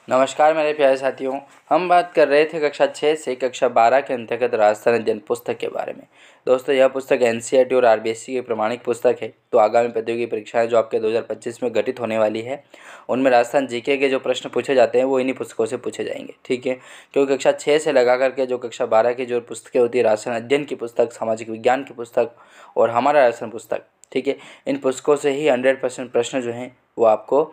नमस्कार मेरे प्यारे साथियों। हम बात कर रहे थे कक्षा 6 से कक्षा 12 के अंतर्गत राजस्थान अध्ययन पुस्तक के बारे में। दोस्तों, यह पुस्तक एनसीईआरटी और आरबीएससी की प्रमाणित पुस्तक है। तो आगामी प्रतियोगी परीक्षाएं जो आपके 2025 में घटित होने वाली है, उनमें राजस्थान जीके के जो प्रश्न पूछे जाते हैं वो इन्हीं पुस्तकों से पूछे जाएंगे। ठीक है, क्योंकि कक्षा 6 से लगा करके जो कक्षा 12 की जो पुस्तकें होती है, राजस्थान अध्ययन की पुस्तक, सामाजिक विज्ञान की पुस्तक और हमारा राजस्थान पुस्तक, ठीक है, इन पुस्तकों से ही 100% प्रश्न जो हैं वो आपको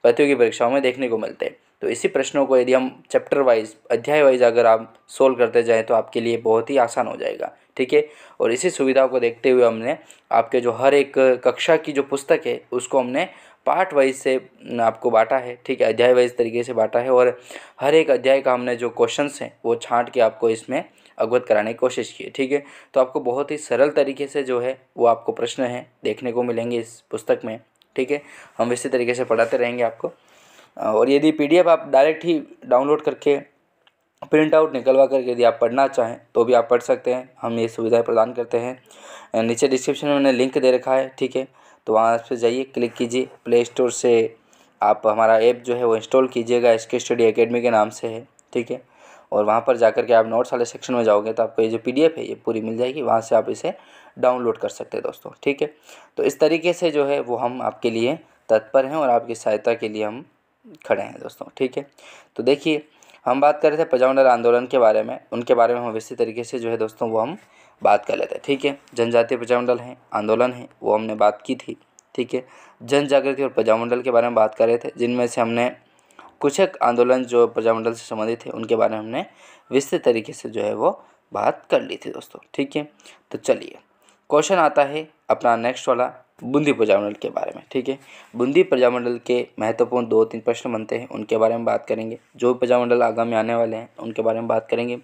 प्रतियोगी परीक्षाओं में देखने को मिलते हैं। तो इसी प्रश्नों को यदि हम चैप्टर वाइज, अध्याय वाइज अगर आप सोल्व करते जाएं तो आपके लिए बहुत ही आसान हो जाएगा। ठीक है, और इसी सुविधा को देखते हुए हमने आपके जो हर एक कक्षा की जो पुस्तक है उसको हमने पार्ट वाइज से आपको बांटा है। ठीक है, अध्याय वाइज तरीके से बांटा है और हर एक अध्याय का हमने जो क्वेश्चंस हैं वो छांट के आपको इसमें अवगत कराने की कोशिश की है। ठीक है, तो आपको बहुत ही सरल तरीके से जो है वो आपको प्रश्न है देखने को मिलेंगे इस पुस्तक में। ठीक है, हम इसी तरीके से पढ़ाते रहेंगे आपको। और यदि पीडीएफ आप डायरेक्ट ही डाउनलोड करके प्रिंट आउट निकलवा करके यदि आप पढ़ना चाहें तो भी आप पढ़ सकते हैं। हम ये सुविधाएं प्रदान करते हैं। नीचे डिस्क्रिप्शन में मैंने लिंक दे रखा है। ठीक है, तो वहाँ से जाइए, क्लिक कीजिए, प्ले स्टोर से आप हमारा ऐप जो है वो इंस्टॉल कीजिएगा। एसके स्टडी एकेडमी के नाम से है। ठीक है, और वहाँ पर जाकर के आप नोट्स वाले सेक्शन में जाओगे तो आपको ये जो पीडीएफ है ये पूरी मिल जाएगी। वहाँ से आप इसे डाउनलोड कर सकते हैं दोस्तों। ठीक है, तो इस तरीके से जो है वो हम आपके लिए तत्पर हैं और आपकी सहायता के लिए हम खड़े हैं दोस्तों। ठीक है, तो देखिए, हम बात कर रहे थे प्रजामंडल आंदोलन के बारे में। उनके बारे में हम इसी तरीके से जो है दोस्तों वो हम बात कर लेते हैं। ठीक है, जनजातीय प्रजामंडल है, आंदोलन है, वो हमने बात की थी। ठीक है, जन जागृति और प्रजामंडल के बारे में बात कर रहे थे, जिनमें से हमने कुछ एक आंदोलन जो प्रजामंडल से संबंधित थे उनके बारे में हमने विस्तृत तरीके से जो है वो बात कर ली थी दोस्तों। ठीक है, तो चलिए क्वेश्चन आता है अपना नेक्स्ट वाला बूंदी प्रजामंडल के बारे में। ठीक है, बूंदी प्रजामंडल के महत्वपूर्ण 2-3 प्रश्न बनते हैं, उनके बारे में बात करेंगे। जो प्रजामंडल आगामी आने वाले हैं उनके बारे में बात करेंगे।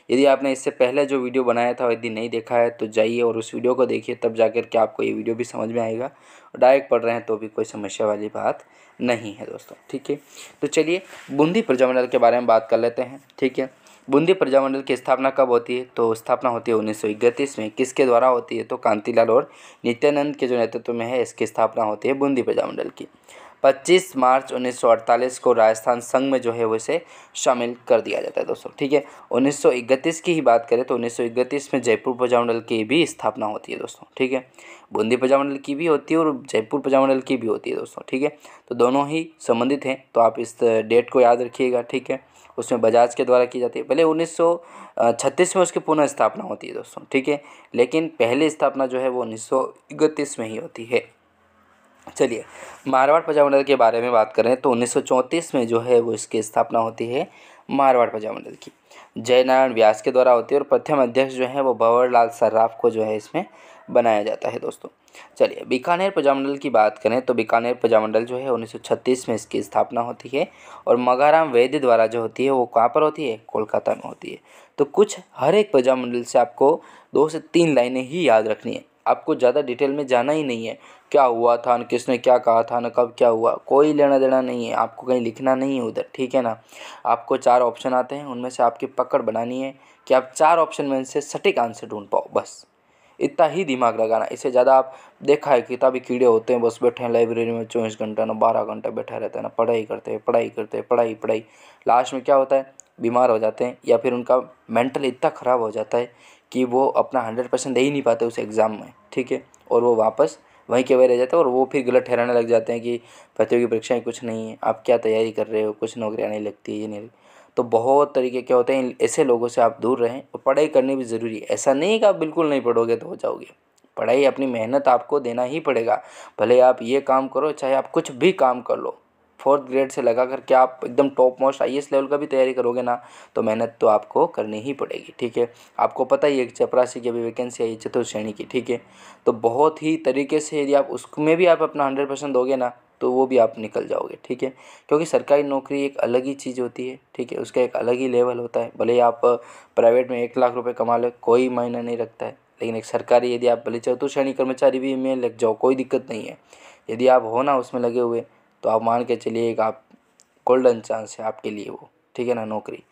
यदि आपने इससे पहले जो वीडियो बनाया था यदि नहीं देखा है तो जाइए और उस वीडियो को देखिए, तब जाकर के आपको ये वीडियो भी समझ में आएगा। डायरेक्ट पढ़ रहे हैं तो भी कोई समस्या वाली बात नहीं है दोस्तों। ठीक है, तो चलिए बूंदी प्रजामंडल के बारे में बात कर लेते हैं। ठीक है, बूंदी प्रजामंडल की स्थापना कब होती है? तो स्थापना होती है 1931 में। किसके द्वारा होती है? तो कांतिलाल और नित्यानंद के जो नेतृत्व में है इसकी स्थापना होती है बूंदी प्रजामंडल की। 25 मार्च 1948 को राजस्थान संघ में जो है वो इसे शामिल कर दिया जाता है दोस्तों। ठीक है, 1931 की ही बात करें तो 1931 में जयपुर प्रजामंडल की भी स्थापना होती है दोस्तों। ठीक है, बूंदी प्रजामंडल की भी होती है और जयपुर प्रजामंडल की भी होती है दोस्तों। ठीक है, तो दोनों ही संबंधित हैं, तो आप इस डेट को याद रखिएगा। ठीक है, उसमें बजाज के द्वारा की जाती है। पहले 1936 में उसकी पुनः स्थापना होती है दोस्तों। ठीक है, लेकिन पहली स्थापना जो है वो 1931 में ही होती है। चलिए मारवाड़ प्रजामंडल के बारे में बात करें तो 1934 में जो है वो इसकी स्थापना होती है मारवाड़ प्रजामंडल की। जयनारायण व्यास के द्वारा होती है और प्रथम अध्यक्ष जो है वो भंवरलाल सर्राफ को जो है इसमें बनाया जाता है दोस्तों। चलिए बीकानेर प्रजामंडल की बात करें तो बीकानेर प्रजामंडल जो है 1936 में इसकी स्थापना होती है और मगाराम वैद्य द्वारा जो होती है वो कहाँ पर होती है? कोलकाता में होती है। तो कुछ हर एक प्रजामंडल से आपको 2 से 3 लाइनें ही याद रखनी है, आपको ज़्यादा डिटेल में जाना ही नहीं है। क्या हुआ था न, किसने क्या कहा था न, कब क्या हुआ, कोई लेना देना नहीं है, आपको कहीं लिखना नहीं है उधर। ठीक है ना, आपको 4 ऑप्शन आते हैं, उनमें से आपकी पकड़ बनानी है कि आप 4 ऑप्शन में से सटीक आंसर ढूंढ पाओ, बस इतना ही दिमाग लगाना। इससे ज़्यादा आप देखा है किताबी कीड़े होते हैं, बस बैठे हैं लाइब्रेरी में 24 घंटा ना 12 घंटा बैठा रहता है ना, पढ़ाई करते हैं पढ़ाई करते हैं पढ़ाई पढ़ाई। लास्ट में क्या होता है? बीमार हो जाते हैं या फिर उनका मेंटल इतना ख़राब हो जाता है कि वो अपना 100% दे ही नहीं पाते उस एग्ज़ाम में। ठीक है, और वो वापस वहीं के वहीं रह जाते हैं और वो फिर गलत ठहराने लग जाते हैं कि प्रतियोगी परीक्षाएं कुछ नहीं है, आप क्या तैयारी कर रहे हो, कुछ नौकरियां नहीं लगती, ये नहीं लगती। तो बहुत तरीके क्या होते हैं, ऐसे लोगों से आप दूर रहें और पढ़ाई करनी भी ज़रूरी है। ऐसा नहीं है कि आप बिल्कुल नहीं पढ़ोगे तो हो जाओगे, पढ़ाई अपनी मेहनत आपको देना ही पड़ेगा। भले आप ये काम करो चाहे आप कुछ भी काम कर लो, 4th ग्रेड से लगा करके आप एकदम टॉप मोस्ट आईएएस लेवल का भी तैयारी करोगे ना तो मेहनत तो आपको करनी ही पड़ेगी। ठीक है, आपको पता ही है कि चपरासी की अभी वैकेंसी आई चतुर्थ श्रेणी की। ठीक है, तो बहुत ही तरीके से यदि आप उसमें भी आप अपना 100% दोगे ना तो वो भी आप निकल जाओगे। ठीक है, क्योंकि सरकारी नौकरी एक अलग ही चीज़ होती है। ठीक है, उसका एक अलग ही लेवल होता है। भले ही आप प्राइवेट में 1 लाख रुपए कमा ले, कोई मायने नहीं रखता है, लेकिन एक सरकारी यदि आप भले चतुर्थ श्रेणी कर्मचारी भी में लग जाओ, कोई दिक्कत नहीं है। यदि आप हो ना उसमें लगे हुए तो आप मान के चलिए एक आप गोल्डन चांस है आपके लिए वो। ठीक है ना, नौकरी।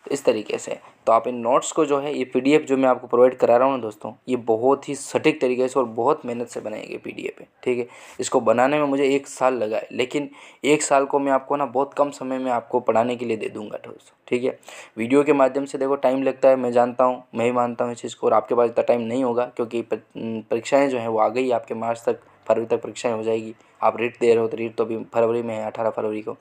इस तरीके से। तो आप इन नोट्स को जो है, ये पीडीएफ जो मैं आपको प्रोवाइड करा रहा हूँ ना दोस्तों, ये बहुत ही सटीक तरीके से और बहुत मेहनत से बनाई गई पीडीएफ है, ठीक है। इसको बनाने में मुझे 1 साल लगा है, लेकिन 1 साल को मैं आपको ना बहुत कम समय में आपको पढ़ाने के लिए दे दूँगा दोस्तों, ठीक है। वीडियो के माध्यम से देखो टाइम लगता है, मैं जानता हूँ, मैं ही मानता हूँ इस चीज़ को, और आपके पास इतना टाइम नहीं होगा क्योंकि परीक्षाएँ जो हैं वो आ गई आपके मार्च तक, फरवरी तक परीक्षाएँ हो जाएगी। आप रीट दे रहे हो तो रीट तो अभी फरवरी में है, 18 फरवरी को।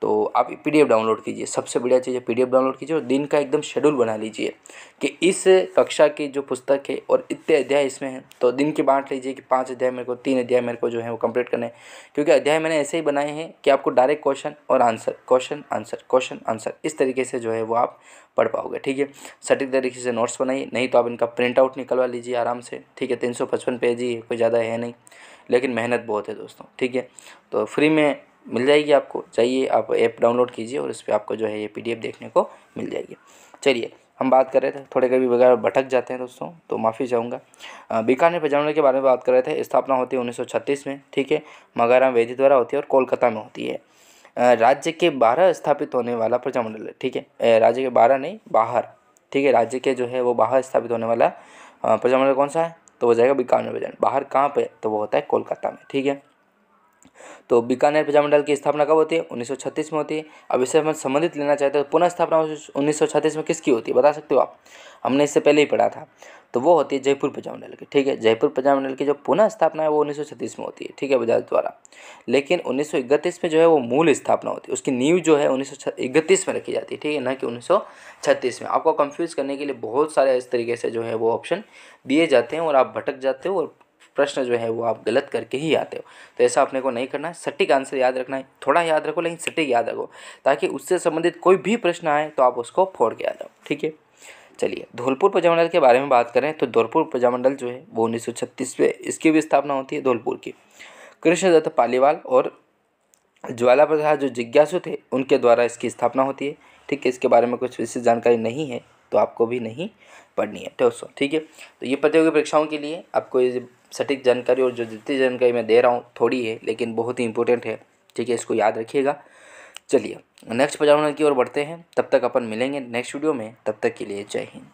तो आप पीडीएफ डाउनलोड कीजिए, सबसे बढ़िया चीज़ है पीडीएफ डाउनलोड कीजिए और दिन का एकदम शेड्यूल बना लीजिए कि इस कक्षा की जो पुस्तक है और इतने अध्याय इसमें हैं, तो दिन के बांट लीजिए कि 5 अध्याय मेरे को, 3 अध्याय मेरे को जो है वो कंप्लीट करने हैं। क्योंकि अध्याय मैंने ऐसे ही बनाए हैं कि आपको डायरेक्ट क्वेश्चन और answer, question answer, question answer, इस तरीके से जो है वो आप पढ़ पाओगे, ठीक है। सटीक तरीके से नोट्स बनाइए, नहीं तो आप इनका प्रिंट आउट निकलवा लीजिए आराम से, ठीक है। 355 पेज ही है, कोई ज़्यादा है नहीं, लेकिन मेहनत बहुत है दोस्तों, ठीक है। तो फ्री में मिल जाएगी आपको, जाइए आप ऐप डाउनलोड कीजिए और इस पर आपको जो है ये पीडीएफ देखने को मिल जाएगी। चलिए, हम बात कर रहे थे, थोड़े कभी वगैरह भटक जाते हैं दोस्तों, तो माफ़ी चाहूँगा। बीकानेर प्रजामंडल के बारे में बात कर रहे थे। स्थापना होती है 1936 में, ठीक है। मगाराम वेदी द्वारा होती है और कोलकाता में होती है। राज्य के 12 स्थापित होने वाला प्रजामंडल है, ठीक है। राज्य के 12 नहीं, बाहर, ठीक है। राज्य के जो है वो बाहर स्थापित होने वाला प्रजामंडल कौन सा है, तो हो जाएगा बीकानेर प्रजामंडल। बाहर कहाँ पे, तो वो होता है कोलकाता में, ठीक है। तो बीकानेर प्रजामंडल की स्थापना कब होती है, 1936 में होती है। अब इससे हम संबंधित लेना चाहते हैं, पुनः स्थापना 1936 में किसकी होती है, बता सकते हो आप, हमने इससे पहले ही पढ़ा था। तो वो होती है जयपुर प्रजामंडल की, ठीक है। जयपुर प्रजामंडल की जो पुनः स्थापना है वो 1936 में होती है, ठीक है, बजाज द्वारा। लेकिन 1931 में जो है वो मूल स्थापना होती है, उसकी नींव जो है 1931 में रखी जाती है, ठीक है, ना कि 1936 में। आपको कंफ्यूज करने के लिए बहुत सारे इस तरीके से जो है वो ऑप्शन दिए जाते हैं और आप भटक जाते हो और प्रश्न जो है वो आप गलत करके ही आते हो। तो ऐसा अपने को नहीं करना है, सटीक आंसर याद रखना है, थोड़ा याद रखो लेकिन सटीक याद रखो, ताकि उससे संबंधित कोई भी प्रश्न आए तो आप उसको फोड़ के आ जाओ, ठीक है। चलिए, धौलपुर प्रजामंडल के बारे में बात करें तो धौलपुर प्रजामंडल जो है वो 1936 में इसकी भी स्थापना होती है, धौलपुर की। कृष्णदत्त पालीवाल और ज्वाला प्रसाद जो जिज्ञासु थे उनके द्वारा इसकी स्थापना होती है, ठीक है। इसके बारे में कुछ विशेष जानकारी नहीं है तो आपको भी नहीं पढ़नी है दोस्तों, ठीक है। तो ये प्रतियोगी परीक्षाओं के लिए आपको ये सटीक जानकारी और जो जितनी जानकारी मैं दे रहा हूँ थोड़ी है लेकिन बहुत ही इंपॉर्टेंट है, ठीक है, इसको याद रखिएगा। चलिए नेक्स्ट प्रजामंडल की ओर बढ़ते हैं, तब तक अपन मिलेंगे नेक्स्ट वीडियो में, तब तक के लिए जय हिंद।